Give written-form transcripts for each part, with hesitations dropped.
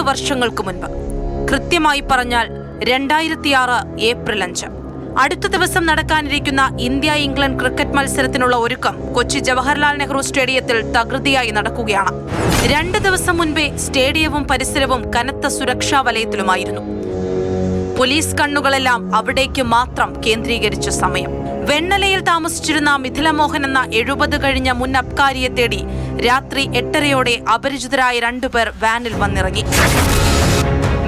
2 വർഷങ്ങൾക്ക് മുൻപ്, കൃത്യമായി പറഞ്ഞാൽ 2006 ഏപ്രിൽ 5. അടുത്ത ദിവസം നടക്കാനിരിക്കുന്ന ഇന്ത്യ ഇംഗ്ലണ്ട് ക്രിക്കറ്റ് മത്സരത്തിനുള്ള ഒരുക്കം കൊച്ചി ജവഹർലാൽ നെഹ്റു സ്റ്റേഡിയത്തിൽ തകൃതിയായി നടക്കുകയാണ്. 2 ദിവസം മുൻപേ സ്റ്റേഡിയവും പരിസരവും കനത്ത സുരക്ഷാ വലയത്തിലുമായിരുന്നു. പോലീസ് കണ്ണുകളെല്ലാം അവിടേക്ക് മാത്രം കേന്ദ്രീകരിച്ച സമയം. വെണ്ണലയിൽ താമസിച്ചിരുന്ന മിഥില മോഹൻ എന്ന 70 കഴിഞ്ഞ മുൻ അബ്കാരിയെ തേടി രാത്രി 8:30 അപരിചിതരായ 2 പേർ വാനിൽ വന്നിറങ്ങി.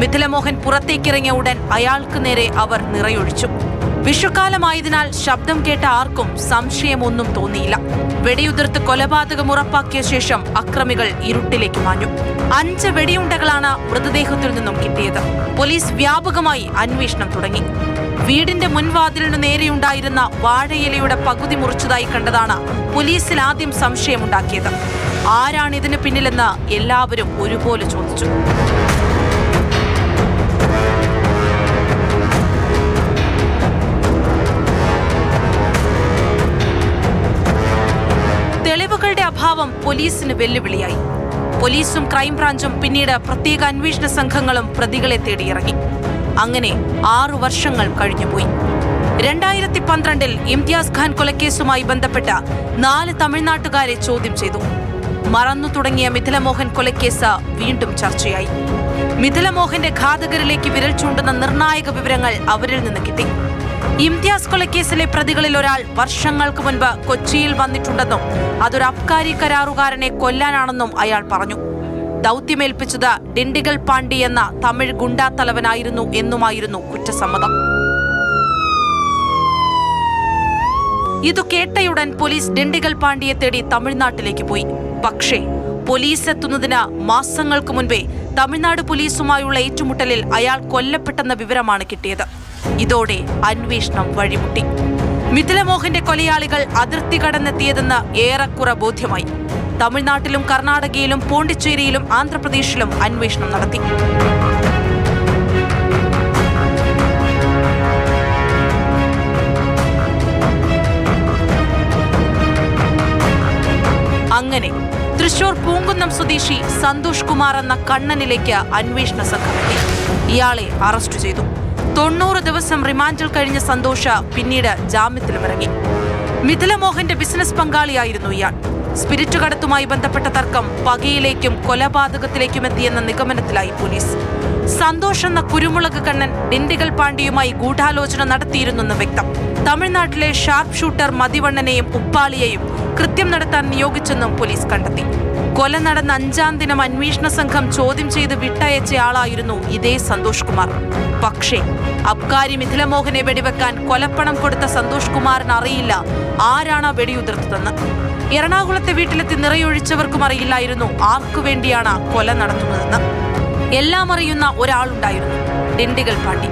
മിഥില മോഹൻ പുറത്തേക്കിറങ്ങിയ ഉടൻ അയാൾക്ക് നേരെ അവർ നിറയൊഴിച്ചു. വിഷുക്കാലമായതിനാൽ ശബ്ദം കേട്ട ആർക്കും സംശയമൊന്നും തോന്നിയില്ല. വെടിയുതിർത്ത് കൊലപാതകം ഉറപ്പാക്കിയ ശേഷം അക്രമികൾ ഇരുട്ടിലേക്ക് മാഞ്ഞു. 5 വെടിയുണ്ടകളാണ് മൃതദേഹത്തിൽ നിന്നും കിട്ടിയത്. പോലീസ് വ്യാപകമായി അന്വേഷണം തുടങ്ങി. വീടിന്റെ മുൻവാതിലിനു നേരെയുണ്ടായിരുന്ന വാഴയിലയുടെ പകുതി മുറിച്ചതായി കണ്ടതാണ് പോലീസിൽ ആദ്യം സംശയമുണ്ടാക്കിയത്. ആരാണ് ഇതിന് പിന്നിലെന്ന് എല്ലാവരും ഒരുപോലെ ചോദിച്ചു. തെളിവുകളുടെ അഭാവം പോലീസിന് വെല്ലുവിളിയായി. പോലീസും ക്രൈംബ്രാഞ്ചും പിന്നീട് പ്രത്യേക അന്വേഷണ സംഘങ്ങളും പ്രതികളെ തേടിയിറങ്ങി. അങ്ങനെ 6 വർഷങ്ങൾ കഴിഞ്ഞുപോയി. 2012 ഇംതിയാസ് ഖാൻ കൊലക്കേസുമായി ബന്ധപ്പെട്ട 4 തമിഴ്നാട്ടുകാരെ ചോദ്യം ചെയ്തു. മറന്നു തുടങ്ങിയ മിഥില മോഹൻ കൊലക്കേസ് വീണ്ടും ചർച്ചയായി. മിഥില മോഹന്റെ ഘാതകരിലേക്ക് വിരൽ ചൂണ്ടുന്ന നിർണായക വിവരങ്ങൾ അവരിൽ നിന്ന് കിട്ടി. ഇംതിയാസ് കൊലക്കേസിലെ പ്രതികളിൽ ഒരാൾ വർഷങ്ങൾക്ക് മുൻപ് കൊച്ചിയിൽ വന്നിട്ടുണ്ടെന്നും അതൊരു അബ്കാരി കരാറുകാരനെ കൊല്ലാനാണെന്നും അയാൾ പറഞ്ഞു. ദൗത്യമേൽപ്പിച്ചത് ഡിണ്ടിഗൽ പാണ്ഡി എന്ന തമിഴ് ഗുണ്ടാ തലവനായിരുന്നു എന്നുമായിരുന്നു കുറ്റസമ്മതം. ഇതു കേട്ടയുടൻ പോലീസ് ഡിണ്ടിഗൽ പാണ്ഡിയെ തേടി തമിഴ്നാട്ടിലേക്ക് പോയി. പക്ഷേ പോലീസ് എത്തുന്നതിന് മാസങ്ങൾക്ക് മുൻപേ തമിഴ്നാട് പോലീസുമായുള്ള ഏറ്റുമുട്ടലിൽ അയാൾ കൊല്ലപ്പെട്ടെന്ന വിവരമാണ് കിട്ടിയത്. ഇതോടെ അന്വേഷണം വഴിമുട്ടി. മിഥില മോഹന്റെ കൊലയാളികൾ അതിർത്തി കടന്നെത്തിയതെന്ന് ഏറെക്കുറെ ബോധ്യമായി. തമിഴ്നാട്ടിലും കർണാടകയിലും പോണ്ടിച്ചേരിയിലും ആന്ധ്രാപ്രദേശിലും അന്വേഷണം നടത്തി. അങ്ങനെ തൃശൂർ പൂങ്കുന്നം സ്വദേശി സന്തോഷ് കുമാർ എന്ന കണ്ണനിലേക്ക് അന്വേഷണ സംഘമെത്തി. ഇയാളെ അറസ്റ്റ് ചെയ്തു. 90 ദിവസം റിമാൻഡിൽ കഴിഞ്ഞ സന്തോഷ് പിന്നീട് ജാമ്യത്തിലുമിറങ്ങി. മിഥില മോഹന്റെ ബിസിനസ് പങ്കാളിയായിരുന്നു ഇയാൾ. സ്പിരിറ്റ് കടത്തുമായി ബന്ധപ്പെട്ട തർക്കം പകയിലേക്കും കൊലപാതകത്തിലേക്കും എത്തിയെന്ന നിഗമനത്തിലായി പോലീസ്. സന്തോഷ് എന്ന കുരുമുളക് കണ്ണൻ ഡിണ്ടിഗൽ പാണ്ഡ്യയുമായി ഗൂഢാലോചന നടത്തിയിരുന്നെന്ന് വ്യക്തം. തമിഴ്നാട്ടിലെ ഷാർപ്പ് ഷൂട്ടർ മതിവണ്ണനെയും ഉപ്പാളിയെയും കൃത്യം നടത്താൻ നിയോഗിച്ചെന്നും പോലീസ് കണ്ടെത്തി. കൊല നടന്ന 5-ാം ദിനം അന്വേഷണ സംഘം ചോദ്യം ചെയ്ത് വിട്ടയച്ചയാളായിരുന്നു ഇതേ സന്തോഷ് കുമാർ. പക്ഷേ അബ്കാരി മിഥില മോഹനെ വെടിവെക്കാൻ കൊലപ്പണം കൊടുത്ത സന്തോഷ് കുമാറിന് അറിയില്ല ആരാണ് വെടിയുതിർത്തതെന്ന്. എറണാകുളത്തെ വീട്ടിലെത്തി നിറയൊഴിച്ചവർക്കും അറിയില്ലായിരുന്നു ആർക്കു വേണ്ടിയാണ് കൊല നടത്തുന്നതെന്ന്. എല്ലാം അറിയുന്ന ഒരാളുണ്ടായിരുന്നു, ഡിണ്ടിഗൽ പാണ്ഡി.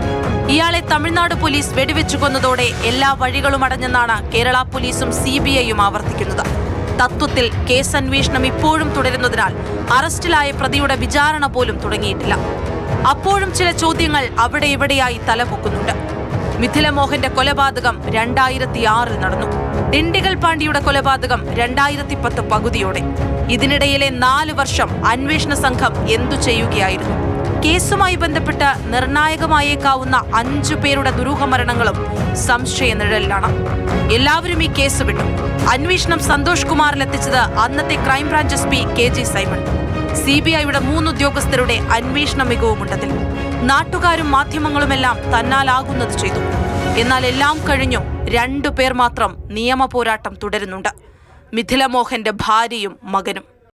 ഇയാളെ തമിഴ്നാട് പോലീസ് വെടിവെച്ചു കൊന്നതോടെ എല്ലാ വഴികളും അടഞ്ഞെന്നാണ് കേരള പോലീസും CBIയും ആവർത്തിക്കുന്നത്. തത്വത്തിൽ കേസ് അന്വേഷണം ഇപ്പോഴും തുടരുന്നതിനാൽ അറസ്റ്റിലായ പ്രതിയുടെ വിചാരണ പോലും തുടങ്ങിയിട്ടില്ല. അപ്പോഴും ചില ചോദ്യങ്ങൾ അവിടെ ഇവിടെയായി തലപൊക്കുന്നുണ്ട്. മിഥില മോഹന്റെ കൊലപാതകം 2006 നടന്നു. ഡിണ്ടിഗൽ പാണ്ഡ്യയുടെ കൊലപാതകം 2010 പകുതിയോടെ. ഇതിനിടയിലെ 4 വർഷം അന്വേഷണ സംഘം എന്തു ചെയ്യുകയായിരുന്നു? കേസുമായി ബന്ധപ്പെട്ട് നിർണായകമായേക്കാവുന്ന 5 പേരുടെ ദുരൂഹമരണങ്ങളും സംശയ നിഴലിലാണ്. എല്ലാവരും ഈ കേസ് വിട്ടു. അന്വേഷണം സന്തോഷ് കുമാറിലെത്തിച്ചത് അന്നത്തെ ക്രൈംബ്രാഞ്ച് SP KG സൈമൺ. CBIയുടെ 3 ഉദ്യോഗസ്ഥരുടെ അന്വേഷണ മികവുമുണ്ടതിൽ. നാട്ടുകാരും മാധ്യമങ്ങളുമെല്ലാം തന്നാലാകുന്നത് ചെയ്തു. എന്നാൽ എല്ലാം കഴിഞ്ഞും 2 പേർ മാത്രം നിയമ പോരാട്ടം തുടരുന്നുണ്ട്: മിഥില മോഹന്റെ ഭാര്യയും മകനും.